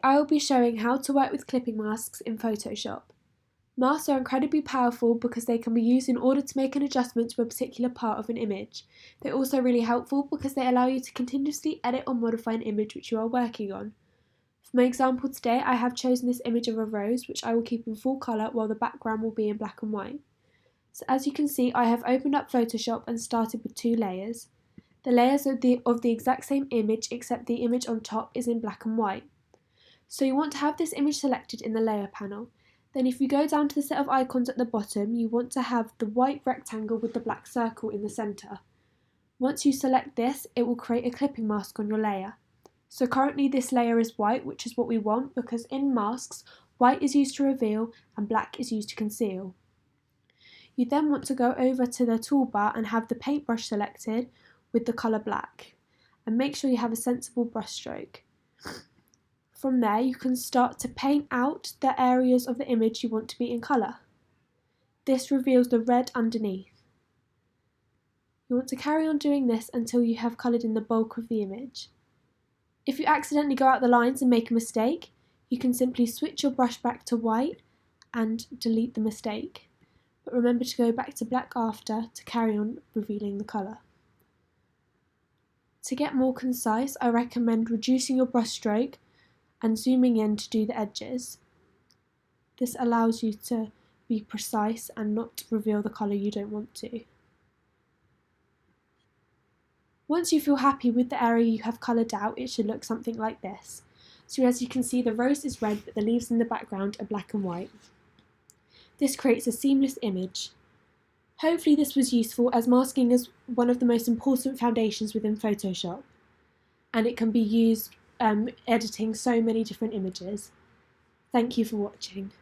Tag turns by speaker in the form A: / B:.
A: I will be showing how to work with clipping masks in Photoshop. Masks are incredibly powerful because they can be used in order to make an adjustment to a particular part of an image. They're also really helpful because they allow you to continuously edit or modify an image which you are working on. For my example today, I have chosen this image of a rose which I will keep in full colour while the background will be in black and white. So as you can see, I have opened up Photoshop and started with 2 layers. The layers are of the exact same image except the image on top is in black and white. So you want to have this image selected in the layer panel. Then if you go down to the set of icons at the bottom, you want to have the white rectangle with the black circle in the centre. Once you select this, it will create a clipping mask on your layer. So currently this layer is white, which is what we want because in masks, white is used to reveal and black is used to conceal. You then want to go over to the toolbar and have the paintbrush selected with the colour black. And make sure you have a sensible brush stroke. From there, you can start to paint out the areas of the image you want to be in colour. This reveals the red underneath. You want to carry on doing this until you have coloured in the bulk of the image. If you accidentally go out the lines and make a mistake, you can simply switch your brush back to white and delete the mistake. But remember to go back to black after to carry on revealing the colour. To get more concise, I recommend reducing your brush stroke and zooming in to do the edges. This allows you to be precise and not reveal the colour you don't want to. Once you feel happy with the area you have coloured out, it should look something like this. So as you can see, the rose is red but the leaves in the background are black and white. This creates a seamless image. Hopefully this was useful as masking is one of the most important foundations within Photoshop and it can be used editing so many different images. Thank you for watching.